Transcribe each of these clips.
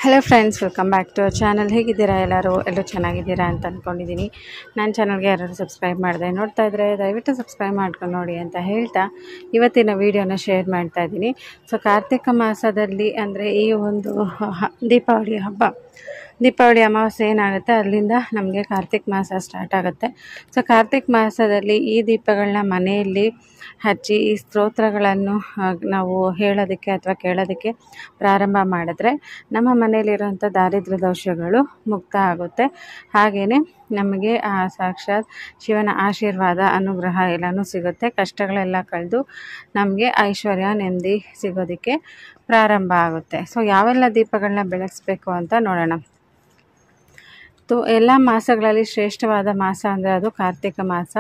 Hello friends, welcome back to our channel. ಹೇಗಿದ್ದೀರಾ? ಎಲ್ಲರೂ ಚೆನ್ನಾಗಿದ್ದೀರಾ ಅಂತ ಅಂದ್ಕೊಂಡಿದ್ದೀನಿ. ನನ್ನ ಚಾನಲ್ಗೆ ಯಾರು ಸಬ್ಸ್ಕ್ರೈಬ್ ಮಾಡಿದೆ ನೋಡ್ತಾ ಇದ್ದರೆ ದಯವಿಟ್ಟು ಸಬ್ಸ್ಕ್ರೈಬ್ ಮಾಡ್ಕೊಂಡು ನೋಡಿ ಅಂತ ಹೇಳ್ತಾ ಇವತ್ತಿನ ವೀಡಿಯೋನ ಶೇರ್ ಮಾಡ್ತಾ ಇದ್ದೀನಿ. ಸೊ ಕಾರ್ತಿಕ ಮಾಸದಲ್ಲಿ ಅಂದರೆ ಈ ಒಂದು ದೀಪಾವಳಿ ಅಮಾವಾಸ್ಯೆ ಏನಾಗುತ್ತೆ ಅಲ್ಲಿಂದ ನಮಗೆ ಕಾರ್ತಿಕ ಮಾಸ ಸ್ಟಾರ್ಟ್ ಆಗುತ್ತೆ. ಸೊ ಕಾರ್ತಿಕ ಮಾಸದಲ್ಲಿ ಈ ದೀಪಗಳನ್ನ ಮನೆಯಲ್ಲಿ ಹಚ್ಚಿ ಈ ಸ್ತೋತ್ರಗಳನ್ನು ನಾವು ಹೇಳೋದಕ್ಕೆ ಅಥವಾ ಕೇಳೋದಕ್ಕೆ ಪ್ರಾರಂಭ ಮಾಡಿದ್ರೆ ನಮ್ಮ ಮನೆಯಲ್ಲಿರುವಂಥ ದಾರಿದ್ರ್ಯ ದೋಷಗಳು ಮುಕ್ತ ಆಗುತ್ತೆ. ಹಾಗೆಯೇ ನಮಗೆ ಸಾಕ್ಷಾತ್ ಶಿವನ ಆಶೀರ್ವಾದ, ಅನುಗ್ರಹ ಎಲ್ಲನೂ ಸಿಗುತ್ತೆ. ಕಷ್ಟಗಳೆಲ್ಲ ಕಳೆದು ನಮಗೆ ಐಶ್ವರ್ಯ, ನೆಮ್ಮದಿ ಸಿಗೋದಕ್ಕೆ ಪ್ರಾರಂಭ ಆಗುತ್ತೆ. ಸೊ ಯಾವೆಲ್ಲ ದೀಪಗಳನ್ನ ಬೆಳೆಸಬೇಕು ಅಂತ ನೋಡೋಣ. ಎಲ್ಲ ಮಾಸಗಳಲ್ಲಿ ಶ್ರೇಷ್ಠವಾದ ಮಾಸ ಅಂದರೆ ಅದು ಕಾರ್ತಿಕ ಮಾಸ.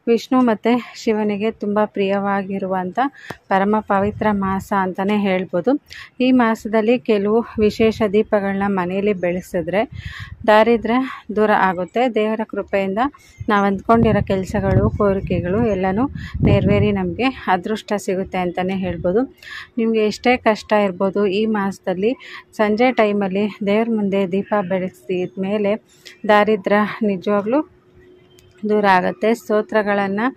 ವಿಷ್ಣು ಮತ್ತು ಶಿವನಿಗೆ ತುಂಬ ಪ್ರಿಯವಾಗಿರುವಂಥ ಪರಮ ಪವಿತ್ರ ಮಾಸ ಅಂತಲೇ ಹೇಳ್ಬೋದು. ಈ ಮಾಸದಲ್ಲಿ ಕೆಲವು ವಿಶೇಷ ದೀಪಗಳನ್ನ ಮನೆಯಲ್ಲಿ ಬೆಳೆಸಿದ್ರೆ ದಾರಿದ್ರ್ಯ ದೂರ ಆಗುತ್ತೆ. ದೇವರ ಕೃಪೆಯಿಂದ ನಾವು ಅಂದ್ಕೊಂಡಿರೋ ಕೆಲಸಗಳು, ಕೋರಿಕೆಗಳು ಎಲ್ಲನೂ ನೆರವೇರಿ ನಮಗೆ ಅದೃಷ್ಟ ಸಿಗುತ್ತೆ ಅಂತಲೇ ಹೇಳ್ಬೋದು. ನಿಮಗೆ ಎಷ್ಟೇ ಕಷ್ಟ ಇರ್ಬೋದು, ಈ ಮಾಸದಲ್ಲಿ ಸಂಜೆ ಟೈಮಲ್ಲಿ ದೇವ್ರ ಮುಂದೆ ದೀಪ ಬೆಳೆಸಿದ ಮೇಲೆ ದಾರಿದ್ರ್ಯ ನಿಜವಾಗ್ಲೂ ದೂರ ಆಗುತ್ತೆ. ಸ್ತೋತ್ರಗಳನ್ನು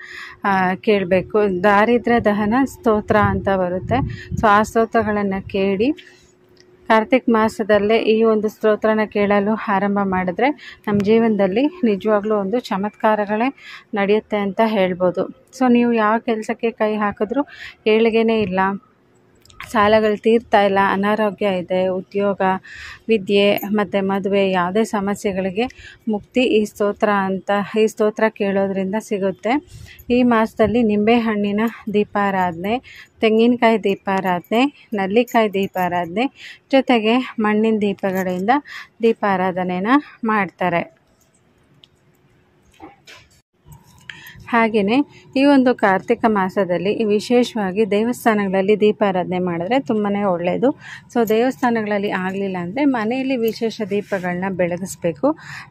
ಕೇಳಬೇಕು. ದಾರಿದ್ರ್ಯ ದಹನ ಸ್ತೋತ್ರ ಅಂತ ಬರುತ್ತೆ. ಸೊ ಆ ಸ್ತೋತ್ರಗಳನ್ನು ಕೇಳಿ ಕಾರ್ತಿಕ್ ಮಾಸದಲ್ಲೇ ಈ ಒಂದು ಸ್ತೋತ್ರನ ಕೇಳಲು ಆರಂಭ ಮಾಡಿದ್ರೆ ನಮ್ಮ ಜೀವನದಲ್ಲಿ ನಿಜವಾಗ್ಲೂ ಒಂದು ಚಮತ್ಕಾರಗಳೇ ನಡೆಯುತ್ತೆ ಅಂತ ಹೇಳ್ಬೋದು. ಸೊ ನೀವು ಯಾವ ಕೆಲಸಕ್ಕೆ ಕೈ ಹಾಕಿದ್ರೂ ಏಳಿಗೆನೇ ಇಲ್ಲ, ಸಾಲಗಳು ತೀರ್ತಾ ಇಲ್ಲ, ಅನಾರೋಗ್ಯ ಇದೆ, ಉದ್ಯೋಗ, ವಿದ್ಯೆ ಮತ್ತು ಮದುವೆ ಯಾವುದೇ ಸಮಸ್ಯೆಗಳಿಗೆ ಮುಕ್ತಿ ಈ ಸ್ತೋತ್ರ ಕೇಳೋದ್ರಿಂದ ಸಿಗುತ್ತೆ. ಈ ಮಾಸದಲ್ಲಿ ನಿಂಬೆಹಣ್ಣಿನ ದೀಪಾರಾಧನೆ, ತೆಂಗಿನಕಾಯಿ ದೀಪಾರಾಧನೆ, ನಲ್ಲಿಕಾಯಿ ದೀಪಾರಾಧನೆ ಜೊತೆಗೆ ಮಣ್ಣಿನ ದೀಪಗಳಿಂದ ದೀಪಾರಾಧನೆನ ಮಾಡ್ತಾರೆ. ಹಾಗೆಯೇ ಈ ಒಂದು ಕಾರ್ತಿಕ ಮಾಸದಲ್ಲಿ ವಿಶೇಷವಾಗಿ ದೇವಸ್ಥಾನಗಳಲ್ಲಿ ದೀಪಾರಾಧನೆ ಮಾಡಿದ್ರೆ ತುಂಬಾ ಒಳ್ಳೆಯದು. ಸೊ ದೇವಸ್ಥಾನಗಳಲ್ಲಿ ಆಗಲಿಲ್ಲ ಅಂದರೆ ಮನೆಯಲ್ಲಿ ವಿಶೇಷ ದೀಪಗಳನ್ನ ಬೆಳಗಿಸ್ಬೇಕು.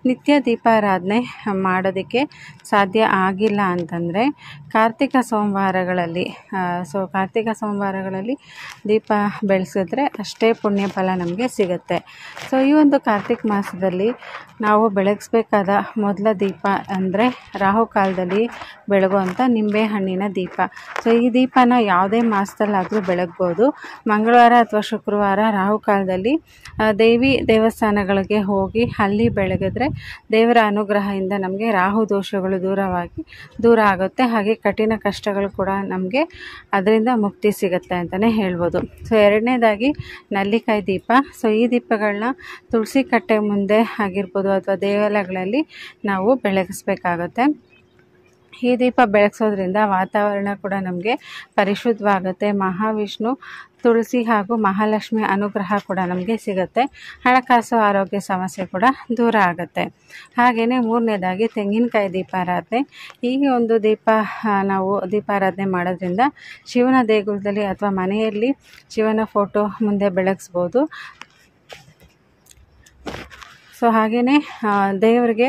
ನಿತ್ಯ ದೀಪಾರಾಧನೆ ಮಾಡೋದಕ್ಕೆ ಸಾಧ್ಯ ಆಗಿಲ್ಲ ಅಂತಂದರೆ ಕಾರ್ತಿಕ ಸೋಮವಾರಗಳಲ್ಲಿ ದೀಪ ಬೆಳೆಸಿದ್ರೆ ಅಷ್ಟೇ ಪುಣ್ಯ ಫಲ ನಮಗೆ ಸಿಗುತ್ತೆ. ಸೊ ಈ ಒಂದು ಕಾರ್ತಿಕ ಮಾಸದಲ್ಲಿ ನಾವು ಬೆಳಗಿಸ್ಬೇಕಾದ ಮೊದಲ ದೀಪ ಅಂದರೆ ರಾಹುಕಾಲದಲ್ಲಿ ಬೆಳಗುವಂಥ ನಿಂಬೆಹಣ್ಣಿನ ದೀಪ. ಸೊ ಈ ದೀಪನ ಯಾವುದೇ ಮಾಸದಲ್ಲಾದರೂ ಬೆಳಗ್ಬೋದು. ಮಂಗಳವಾರ ಅಥವಾ ಶುಕ್ರವಾರ ರಾಹುಕಾಲದಲ್ಲಿ ದೇವಿ ದೇವಸ್ಥಾನಗಳಿಗೆ ಹೋಗಿ ಅಲ್ಲಿ ಬೆಳಗಿದ್ರೆ ದೇವರ ಅನುಗ್ರಹದಿಂದ ನಮಗೆ ರಾಹು ದೋಷಗಳು ದೂರ ಆಗುತ್ತೆ. ಹಾಗೆ ಕಠಿಣ ಕಷ್ಟಗಳು ಕೂಡ ನಮಗೆ ಅದರಿಂದ ಮುಕ್ತಿ ಸಿಗುತ್ತೆ ಅಂತಲೇ ಹೇಳ್ಬೋದು. ಸೊ ಎರಡನೇದಾಗಿ ನಲ್ಲಿಕಾಯಿ ದೀಪ. ಸೊ ಈ ದೀಪಗಳನ್ನ ತುಳಸಿ ಕಟ್ಟೆ ಮುಂದೆ ಆಗಿರ್ಬೋದು ಅಥವಾ ದೇವಾಲಯಗಳಲ್ಲಿ ನಾವು ಬೆಳಗಿಸ್ಬೇಕಾಗತ್ತೆ. ಈ ದೀಪ ಬೆಳಗಿಸೋದ್ರಿಂದ ವಾತಾವರಣ ಕೂಡ ನಮಗೆ ಪರಿಶುದ್ಧವಾಗುತ್ತೆ. ಮಹಾವಿಷ್ಣು, ತುಳಸಿ ಹಾಗೂ ಮಹಾಲಕ್ಷ್ಮಿ ಅನುಗ್ರಹ ಕೂಡ ನಮಗೆ ಸಿಗುತ್ತೆ. ಹಣಕಾಸು, ಆರೋಗ್ಯ ಸಮಸ್ಯೆ ಕೂಡ ದೂರ ಆಗುತ್ತೆ. ಹಾಗೆಯೇ ಮೂರನೇದಾಗಿ ತೆಂಗಿನಕಾಯಿ ದೀಪಾರಾಧನೆ. ಈ ಒಂದು ನಾವು ದೀಪಾರಾಧನೆ ಮಾಡೋದ್ರಿಂದ ಶಿವನ ದೇಗುಲದಲ್ಲಿ ಅಥವಾ ಮನೆಯಲ್ಲಿ ಶಿವನ ಫೋಟೋ ಮುಂದೆ ಬೆಳಗಿಸ್ಬೋದು. ಸೊ ಹಾಗೆಯೇ ದೇವರಿಗೆ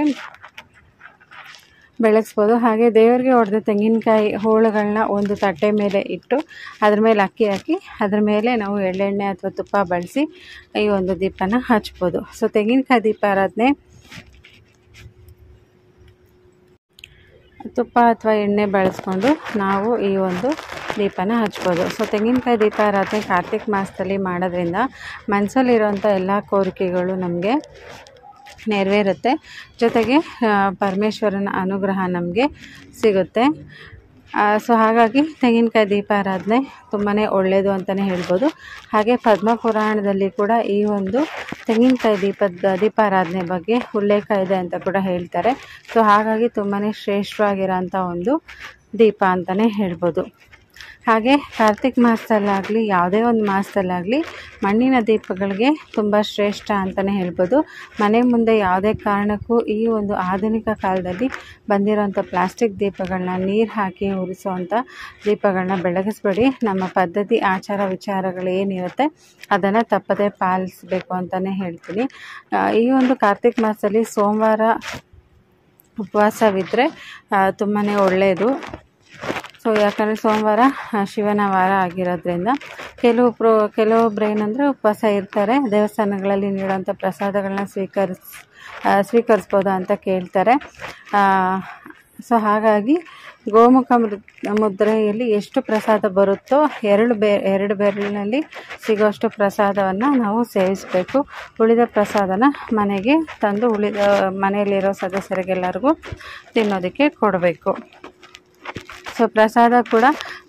ಬೆಳಗಿಸ್ಬೋದು. ಹಾಗೆ ದೇವರಿಗೆ ಹೊಡೆದ ತೆಂಗಿನಕಾಯಿ ಹೋಳುಗಳನ್ನ ಒಂದು ತಟ್ಟೆ ಮೇಲೆ ಇಟ್ಟು ಅದ್ರ ಮೇಲೆ ಅಕ್ಕಿ ಹಾಕಿ ಅದ್ರ ಮೇಲೆ ನಾವು ಎಳ್ಳೆಣ್ಣೆ ಅಥವಾ ತುಪ್ಪ ಬಳಸಿ ಈ ಒಂದು ದೀಪನ ಹಚ್ಬೋದು. ಸೊ ತೆಂಗಿನಕಾಯಿ ದೀಪಾರಾಧನೆ ತುಪ್ಪ ಅಥವಾ ಎಣ್ಣೆ ಬಳಸ್ಕೊಂಡು ನಾವು ಈ ಒಂದು ದೀಪನ ಹಚ್ಬೋದು. ಸೊ ತೆಂಗಿನಕಾಯಿ ದೀಪಾರಾಧನೆ ಕಾರ್ತಿಕ ಮಾಸದಲ್ಲಿ ಮಾಡೋದ್ರಿಂದ ಮನಸ್ಸಲ್ಲಿರೋಂಥ ಎಲ್ಲ ಕೋರಿಕೆಗಳು ನಮಗೆ ನೆರವೇರುತ್ತೆ. ಜೊತೆಗೆ ಪರಮೇಶ್ವರನ ಅನುಗ್ರಹ ನಮಗೆ ಸಿಗುತ್ತೆ. ಸೊ ಹಾಗಾಗಿ ತೆಂಗಿನಕಾಯಿ ದೀಪಾರಾಧನೆ ತುಂಬಾ ಒಳ್ಳೆಯದು ಅಂತಲೇ ಹೇಳ್ಬೋದು. ಹಾಗೆ ಪದ್ಮ ಪುರಾಣದಲ್ಲಿ ಕೂಡ ಈ ಒಂದು ತೆಂಗಿನಕಾಯಿ ದೀಪಾರಾಧನೆ ಬಗ್ಗೆ ಉಲ್ಲೇಖ ಇದೆ ಅಂತ ಕೂಡ ಹೇಳ್ತಾರೆ. ಸೊ ಹಾಗಾಗಿ ತುಂಬಾ ಶ್ರೇಷ್ಠವಾಗಿರೋಂಥ ಒಂದು ದೀಪ ಅಂತಲೇ ಹೇಳ್ಬೋದು. ಹಾಗೆ ಕಾರ್ತಿಕ ಮಾಸದಲ್ಲಾಗಲಿ ಯಾವುದೇ ಒಂದು ಮಾಸದಲ್ಲಾಗಲಿ ಮಣ್ಣಿನ ದೀಪಗಳಿಗೆ ತುಂಬ ಶ್ರೇಷ್ಠ ಅಂತಲೇ ಹೇಳ್ಬೋದು. ಮನೆ ಮುಂದೆ ಯಾವುದೇ ಕಾರಣಕ್ಕೂ ಈ ಒಂದು ಆಧುನಿಕ ಕಾಲದಲ್ಲಿ ಬಂದಿರೋಂಥ ಪ್ಲಾಸ್ಟಿಕ್ ದೀಪಗಳನ್ನ, ನೀರು ಹಾಕಿ ಉರಿಸೋವಂಥ ದೀಪಗಳನ್ನ ಬೆಳಗಿಸ್ಬೇಡಿ. ನಮ್ಮ ಪದ್ಧತಿ, ಆಚಾರ, ವಿಚಾರಗಳು ಏನಿರುತ್ತೆ ಅದನ್ನು ತಪ್ಪದೇ ಪಾಲಿಸಬೇಕು ಅಂತಲೇ ಹೇಳ್ತೀನಿ. ಈ ಒಂದು ಕಾರ್ತಿಕ ಮಾಸದಲ್ಲಿ ಸೋಮವಾರ ಉಪವಾಸವಿದ್ದರೆ ತುಂಬಾ ಒಳ್ಳೆಯದು. ಸೊ ಯಾಕಂದರೆ ಸೋಮವಾರ ಶಿವನ ವಾರ ಆಗಿರೋದ್ರಿಂದ ಕೆಲವೊಬ್ರು ಏನಂದರೆ ಉಪವಾಸ ಇರ್ತಾರೆ, ದೇವಸ್ಥಾನಗಳಲ್ಲಿ ನೀಡುವಂಥ ಪ್ರಸಾದಗಳನ್ನ ಸ್ವೀಕರಿಸ್ಬೋದಾ ಅಂತ ಕೇಳ್ತಾರೆ. ಸೊ ಹಾಗಾಗಿ ಗೋಮುಖ ಮುದ್ರೆಯಲ್ಲಿ ಎಷ್ಟು ಪ್ರಸಾದ ಬರುತ್ತೋ ಎರಡು ಬೆರಳಿನಲ್ಲಿ ಸಿಗೋಷ್ಟು ಪ್ರಸಾದವನ್ನು ನಾವು ಸೇವಿಸಬೇಕು. ಉಳಿದ ಪ್ರಸಾದನ ಮನೆಗೆ ತಂದು ಮನೆಯಲ್ಲಿರೋ ಸದಸ್ಯರಿಗೆಲ್ಲರಿಗೂ ತಿನ್ನೋದಕ್ಕೆ ಕೊಡಬೇಕು. ಸೊ ಪ್ರಸಾದ ಕೂಡ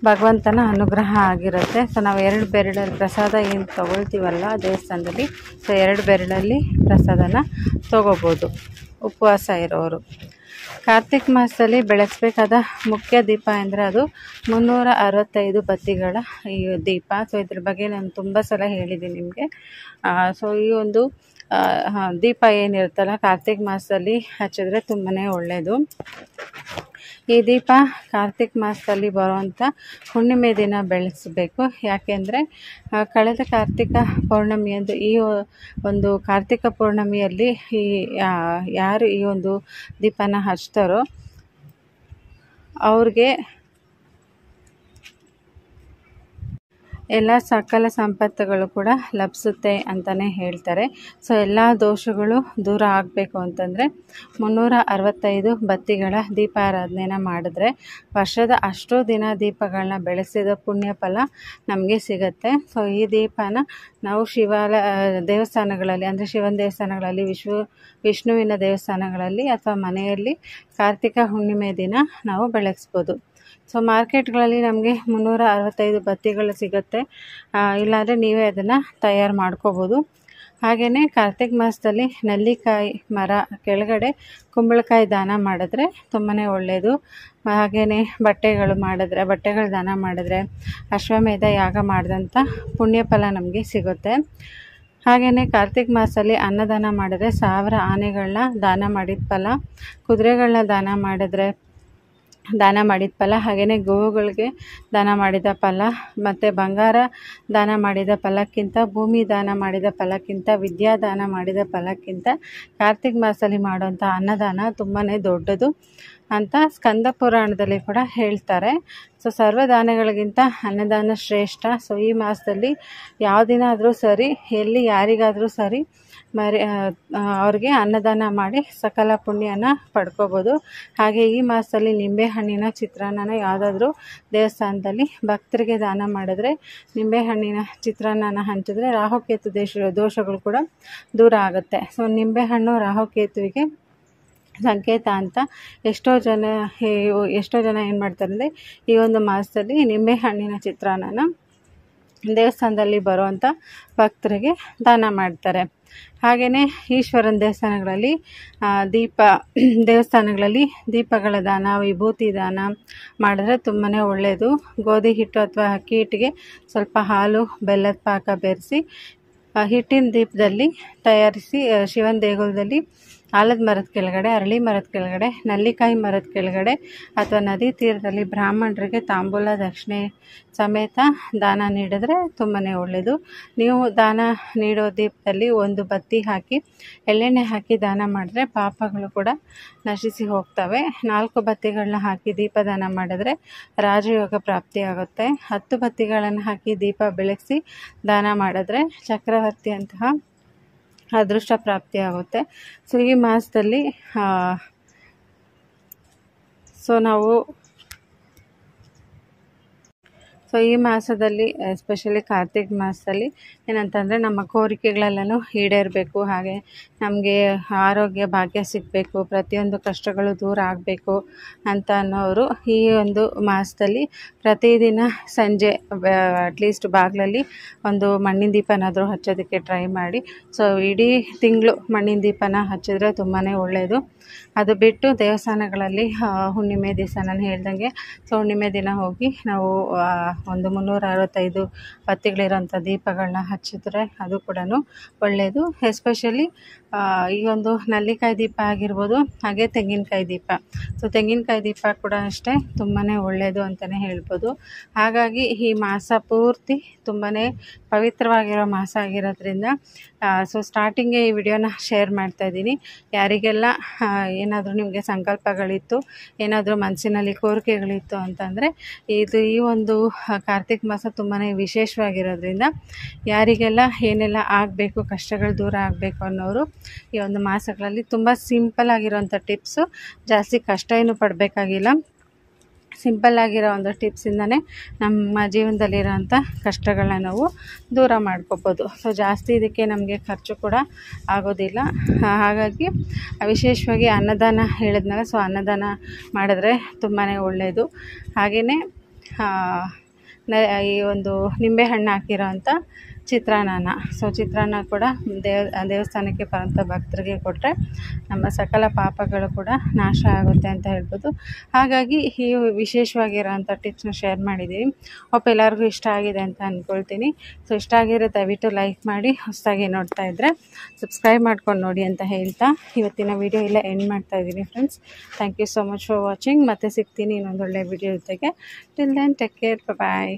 ಭಗವಂತನ ಅನುಗ್ರಹ ಆಗಿರುತ್ತೆ. ಸೊ ನಾವು 2 ಬೆರಳಲ್ಲಿ ಪ್ರಸಾದ ಏನು ತೊಗೊಳ್ತೀವಲ್ಲ ದೇವಸ್ಥಾನದಲ್ಲಿ, ಸೊ 2 ಬೆರಳಲ್ಲಿ ಪ್ರಸಾದನ ತೊಗೋಬೋದು ಉಪವಾಸ ಇರೋರು. ಕಾರ್ತಿಕ್ ಮಾಸದಲ್ಲಿ ಬೆಳೆಸಬೇಕಾದ ಮುಖ್ಯ ದೀಪ ಅಂದರೆ ಅದು 365 ಬತ್ತಿಗಳ ಈ ದೀಪ. ಸೊ ಇದ್ರ ಬಗ್ಗೆ ನಾನು ತುಂಬ ಸಲ ಹೇಳಿದ್ದೀನಿ ನಿಮಗೆ. ಸೊ ಈ ಒಂದು ದೀಪ ಏನಿರುತ್ತಲ್ಲ ಕಾರ್ತಿಕ್ ಮಾಸದಲ್ಲಿ ಹಚ್ಚಿದ್ರೆ ತುಂಬಾ ಒಳ್ಳೆಯದು. ಈ ದೀಪ ಕಾರ್ತಿಕ್ ಮಾಸದಲ್ಲಿ ಬರುವಂಥ ಹುಣ್ಣಿಮೆ ದಿನ ಬೆಳೆಸಬೇಕು. ಯಾಕೆಂದರೆ ಕಳೆದ ಕಾರ್ತಿಕ ಪೌರ್ಣಮಿಯಂದು ಈ ಒಂದು ಕಾರ್ತಿಕ ಪೌರ್ಣಮಿಯಲ್ಲಿ ಯಾರು ಈ ಒಂದು ದೀಪನ ಹಚ್ತಾರೋ ಅವ್ರಿಗೆ ಎಲ್ಲ ಸಕಲ ಸಂಪತ್ತುಗಳು ಕೂಡ ಲಭಿಸುತ್ತೆ ಅಂತಲೇ ಹೇಳ್ತಾರೆ. ಸೊ ಎಲ್ಲ ದೋಷಗಳು ದೂರ ಆಗಬೇಕು ಅಂತಂದರೆ 365 ಬತ್ತಿಗಳ ದೀಪಾರಾಧನೆನ ಮಾಡಿದ್ರೆ ವರ್ಷದ ಅಷ್ಟೂ ದಿನ ದೀಪಗಳನ್ನ ಬೆಳೆಸಿದ ಪುಣ್ಯ ಫಲ ನಮಗೆ ಸಿಗುತ್ತೆ. ಸೊ ಈ ದೀಪನ ನಾವು ದೇವಸ್ಥಾನಗಳಲ್ಲಿ ಅಂದರೆ ಶಿವನ ದೇವಸ್ಥಾನಗಳಲ್ಲಿ, ವಿಷ್ಣುವಿನ ದೇವಸ್ಥಾನಗಳಲ್ಲಿ ಅಥವಾ ಮನೆಯಲ್ಲಿ ಕಾರ್ತಿಕ ಹುಣ್ಣಿಮೆ ದಿನ ನಾವು ಬೆಳಗಿಸ್ಬೋದು. ಸೊ ಮಾರ್ಕೆಟ್ಗಳಲ್ಲಿ ನಮಗೆ 365 ಬತ್ತಿಗಳು ಸಿಗುತ್ತೆ, ಇಲ್ಲಾಂದರೆ ನೀವೇ ಅದನ್ನು ತಯಾರು ಮಾಡ್ಕೋಬೋದು. ಹಾಗೆಯೇ ಕಾರ್ತಿಕ್ ಮಾಸದಲ್ಲಿ ನೆಲ್ಲಿಕಾಯಿ ಮರ ಕೆಳಗಡೆ ಕುಂಬಳಕಾಯಿ ದಾನ ಮಾಡಿದ್ರೆ ತುಂಬಾ ಒಳ್ಳೆಯದು. ಹಾಗೆಯೇ ಬಟ್ಟೆಗಳು ದಾನ ಮಾಡಿದ್ರೆ ಅಶ್ವಮೇಧ ಯಾಗ ಮಾಡಿದಂಥ ಪುಣ್ಯ ಫಲ ನಮಗೆ ಸಿಗುತ್ತೆ. ಹಾಗೆಯೇ ಕಾರ್ತಿಕ್ ಮಾಸದಲ್ಲಿ ಅನ್ನದಾನ ಮಾಡಿದ್ರೆ 1000 ಆನೆಗಳನ್ನ ದಾನ ಮಾಡಿದ ಫಲ, ಕುದುರೆಗಳನ್ನ ದಾನ ಮಾಡಿದ ಫಲ, ಹಾಗೆಯೇ ಗೋವುಗಳಿಗೆ ದಾನ ಮಾಡಿದ ಫಲ, ಮತ್ತು ಬಂಗಾರ ದಾನ ಮಾಡಿದ ಫಲಕ್ಕಿಂತ, ಭೂಮಿ ದಾನ ಮಾಡಿದ ಫಲಕ್ಕಿಂತ, ವಿದ್ಯಾದಾನ ಮಾಡಿದ ಫಲಕ್ಕಿಂತ ಕಾರ್ತಿಕ್ ಮಾಸದಲ್ಲಿ ಮಾಡುವಂಥ ಅನ್ನದಾನ ತುಂಬಾ ದೊಡ್ಡದು ಅಂತ ಸ್ಕಂದ ಪುರಾಣದಲ್ಲಿ ಕೂಡ ಹೇಳ್ತಾರೆ. ಸೊ ಸರ್ವದಾನಗಳಿಗಿಂತ ಅನ್ನದಾನ ಶ್ರೇಷ್ಠ. ಸೊ ಈ ಮಾಸದಲ್ಲಿ ಯಾವ ದಿನ ಆದರೂ ಸರಿ, ಎಲ್ಲಿ ಯಾರಿಗಾದರೂ ಸರಿ ಅವ್ರಿಗೆ ಅನ್ನದಾನ ಮಾಡಿ ಸಕಲ ಪುಣ್ಯನ ಪಡ್ಕೋಬೋದು. ಹಾಗೆ ಈ ಮಾಸದಲ್ಲಿ ನಿಂಬೆಹಣ್ಣಿನ ಚಿತ್ರಾನ್ನ ಯಾವುದಾದ್ರೂ ದೇವಸ್ಥಾನದಲ್ಲಿ ಭಕ್ತರಿಗೆ ದಾನ ಮಾಡಿದ್ರೆ, ನಿಂಬೆಹಣ್ಣಿನ ಚಿತ್ರಾನ್ನ ಹಂಚಿದ್ರೆ ರಾಹುಕೇತು ದೋಷಗಳು ಕೂಡ ದೂರ ಆಗುತ್ತೆ. ಸೊ ನಿಂಬೆಹಣ್ಣು ರಾಹುಕೇತುವಿಗೆ ಸಂಕೇತ ಅಂತ ಎಷ್ಟೋ ಜನ ಏನು ಮಾಡ್ತಾರೆ ಅಂದರೆ ಈ ಒಂದು ಮಾಸದಲ್ಲಿ ನಿಂಬೆಹಣ್ಣಿನ ಚಿತ್ರಾನ್ನ ದೇವಸ್ಥಾನದಲ್ಲಿ ಬರುವಂಥ ಭಕ್ತರಿಗೆ ದಾನ ಮಾಡ್ತಾರೆ. ಹಾಗೆಯೇ ಈಶ್ವರನ ದೇವಸ್ಥಾನಗಳಲ್ಲಿ ದೀಪಗಳ ದಾನ, ವಿಭೂತಿ ದಾನ ಮಾಡಿದ್ರೆ ತುಂಬಾ ಒಳ್ಳೆಯದು. ಗೋಧಿ ಹಿಟ್ಟು ಅಥವಾ ಅಕ್ಕಿ ಹಿಟ್ಟಿಗೆ ಸ್ವಲ್ಪ ಹಾಲು, ಬೆಲ್ಲದ ಪಾಕ ಬೆರೆಸಿ ಹಿಟ್ಟಿನ ದೀಪದಲ್ಲಿ ತಯಾರಿಸಿ ಶಿವನ ದೇಗುಲದಲ್ಲಿ ಆಲದ ಮರದ ಕೆಳಗಡೆ, ಅರಳಿ ಮರದ ಕೆಳಗಡೆ, ನಲ್ಲಿಕಾಯಿ ಮರದ ಕೆಳಗಡೆ ಅಥವಾ ನದಿ ತೀರದಲ್ಲಿ ಬ್ರಾಹ್ಮಣರಿಗೆ ತಾಂಬೂಲ ದಕ್ಷಿಣೆ ಸಮೇತ ದಾನ ನೀಡಿದ್ರೆ ತುಂಬಾ ಒಳ್ಳೆಯದು. ನೀವು ದಾನ ನೀಡೋ ದೀಪದಲ್ಲಿ 1 ಬತ್ತಿ ಹಾಕಿ ಎಳ್ಳೆಣ್ಣೆ ಹಾಕಿ ದಾನ ಮಾಡಿದ್ರೆ ಪಾಪಗಳು ಕೂಡ ನಶಿಸಿ ಹೋಗ್ತವೆ. 4 ಬತ್ತಿಗಳನ್ನ ಹಾಕಿ ದೀಪದಾನ ಮಾಡಿದ್ರೆ ರಾಜಯೋಗ ಪ್ರಾಪ್ತಿಯಾಗುತ್ತೆ. 10 ಬತ್ತಿಗಳನ್ನು ಹಾಕಿ ದೀಪ ಬೆಳಗಿಸಿ ದಾನ ಮಾಡಿದ್ರೆ ಚಕ್ರವರ್ತಿಯಂತಹ ಅದೃಷ್ಟ ಪ್ರಾಪ್ತಿಯಾಗುತ್ತೆ. ಸೊ ಈ ಮಾಸದಲ್ಲಿ ಈ ಮಾಸದಲ್ಲಿ ಎಸ್ಪೆಷಲಿ ಕಾರ್ತಿಕ್ ಮಾಸದಲ್ಲಿ ಏನಂತಂದರೆ ನಮ್ಮ ಕೋರಿಕೆಗಳೆಲ್ಲನೂ ಈಡೇರಬೇಕು. ಹಾಗೆ ನಮಗೆ ಆರೋಗ್ಯ ಭಾಗ್ಯ ಸಿಗಬೇಕು, ಪ್ರತಿಯೊಂದು ಕಷ್ಟಗಳು ದೂರ ಆಗಬೇಕು ಅಂತ ಅನ್ನೋರು ಈ ಒಂದು ಮಾಸದಲ್ಲಿ ಪ್ರತಿದಿನ ಸಂಜೆ ಅಟ್ಲೀಸ್ಟ್ ಬಾಗಿಲಲ್ಲಿ ಒಂದು ಮಣ್ಣಿನ ದೀಪನಾದರೂ ಹಚ್ಚೋದಕ್ಕೆ ಟ್ರೈ ಮಾಡಿ. ಸೊ ಇಡೀ ತಿಂಗಳು ಮಣ್ಣಿನ ದೀಪನ ಹಚ್ಚಿದ್ರೆ ತುಂಬಾ ಒಳ್ಳೆಯದು. ಅದು ಬಿಟ್ಟು ದೇವಸ್ಥಾನಗಳಲ್ಲಿ ಹುಣ್ಣಿಮೆ ದಿವಸ ನಾನು ಹೇಳ್ದಂಗೆ, ಸೊ ಹುಣ್ಣಿಮೆ ದಿನ ಹೋಗಿ ನಾವು ಒಂದು 365 ಬತ್ತಿಗಳಿರೋಂಥ ದೀಪಗಳನ್ನ ಹಚ್ಚಿದ್ರೆ ಅದು ಕೂಡ ಒಳ್ಳೆಯದು. ಎಸ್ಪೆಷಲಿ ಈ ಒಂದು ನಲ್ಲಿಕಾಯಿ ದೀಪ ಆಗಿರ್ಬೋದು, ಹಾಗೆ ತೆಂಗಿನಕಾಯಿ ದೀಪ. ಸೊ ತೆಂಗಿನಕಾಯಿ ದೀಪ ಕೂಡ ಅಷ್ಟೇ ತುಂಬಾ ಒಳ್ಳೆಯದು ಅಂತಲೇ ಹೇಳ್ಬೋದು. ಹಾಗಾಗಿ ಈ ಮಾಸ ಪೂರ್ತಿ ತುಂಬಾ ಪವಿತ್ರವಾಗಿರೋ ಮಾಸ ಆಗಿರೋದ್ರಿಂದ ಸೊ ಸ್ಟಾರ್ಟಿಂಗೇ ಈ ವಿಡಿಯೋನ ಶೇರ್ ಮಾಡ್ತಾಯಿದ್ದೀನಿ. ಯಾರಿಗೆಲ್ಲ ಏನಾದರೂ ನಿಮಗೆ ಸಂಕಲ್ಪಗಳಿತ್ತು, ಏನಾದರೂ ಮನಸ್ಸಿನಲ್ಲಿ ಕೋರಿಕೆಗಳಿತ್ತು ಅಂತಂದರೆ ಈ ಒಂದು ಕಾರ್ತಿಕ ಮಾಸ ತುಂಬಾ ವಿಶೇಷವಾಗಿರೋದ್ರಿಂದ ಯಾರಿಗೆಲ್ಲ ಏನೆಲ್ಲ ಆಗಬೇಕು, ಕಷ್ಟಗಳು ದೂರ ಆಗಬೇಕು ಅನ್ನೋರು ಈ ಒಂದು ಮಾಸಗಳಲ್ಲಿ ತುಂಬ ಸಿಂಪಲ್ ಆಗಿರೋಂಥ ಟಿಪ್ಸು, ಜಾಸ್ತಿ ಕಷ್ಟ ಏನು ಪಡಬೇಕಾಗಿಲ್ಲ. ಸಿಂಪಲ್ ಆಗಿರೋ ಒಂದು ಟಿಪ್ಸಿಂದನೇ ನಮ್ಮ ಜೀವನದಲ್ಲಿರೋಂಥ ಕಷ್ಟಗಳನ್ನ ನಾವು ದೂರ ಮಾಡ್ಕೋಬೋದು. ಸೊ ಜಾಸ್ತಿ ಇದಕ್ಕೆ ನಮಗೆ ಖರ್ಚು ಕೂಡ ಆಗೋದಿಲ್ಲ. ಹಾಗಾಗಿ ವಿಶೇಷವಾಗಿ ಅನ್ನದಾನ ಹೇಳಿದ್ನಲ್ಲ, ಸೊ ಅನ್ನದಾನ ಮಾಡಿದ್ರೆ ತುಂಬಾ ಒಳ್ಳೆಯದು. ಹಾಗೆಯೇ ಈ ಒಂದು ನಿಂಬೆಹಣ್ಣು ಹಾಕಿರೋ ಅಂಥ ಚಿತ್ರಾನ್ನ, ಸೊ ಚಿತ್ರಾನ್ನ ಕೂಡ ದೇವಸ್ಥಾನಕ್ಕೆ ಬರೋಂಥ ಭಕ್ತರಿಗೆ ಕೊಟ್ಟರೆ ನಮ್ಮ ಸಕಲ ಪಾಪಗಳು ಕೂಡ ನಾಶ ಆಗುತ್ತೆ ಅಂತ ಹೇಳ್ಬೋದು. ಹಾಗಾಗಿ ಈ ವಿಶೇಷವಾಗಿರೋಂಥ ಟಿಪ್ಸ್ನ ಶೇರ್ ಮಾಡಿದ್ದೀವಿ. ಹೋಪ್ ಎಲ್ಲರಿಗೂ ಇಷ್ಟ ಆಗಿದೆ ಅಂತ ಅಂದ್ಕೊಳ್ತೀನಿ. ಸೊ ಇಷ್ಟ ಆಗಿರೋ ದಯವಿಟ್ಟು ಲೈಕ್ ಮಾಡಿ, ಹೊಸದಾಗಿ ನೋಡ್ತಾ ಇದ್ದರೆ ಸಬ್ಸ್ಕ್ರೈಬ್ ಮಾಡ್ಕೊಂಡು ನೋಡಿ ಅಂತ ಹೇಳ್ತಾ ಇವತ್ತಿನ ವಿಡಿಯೋ ಇಲ್ಲ ಎಂಡ್ ಮಾಡ್ತಾಯಿದ್ದೀನಿ friends. Thank you so much for watching. ಮತ್ತೆ ಸಿಗ್ತೀನಿ ಇನ್ನೊಂದು ಒಳ್ಳೆಯ ವಿಡಿಯೋ ಜೊತೆಗೆ. ಟಿಲ್ ದೆನ್ ಟೇಕ್ ಕೇರ್, ಬಾಯ್.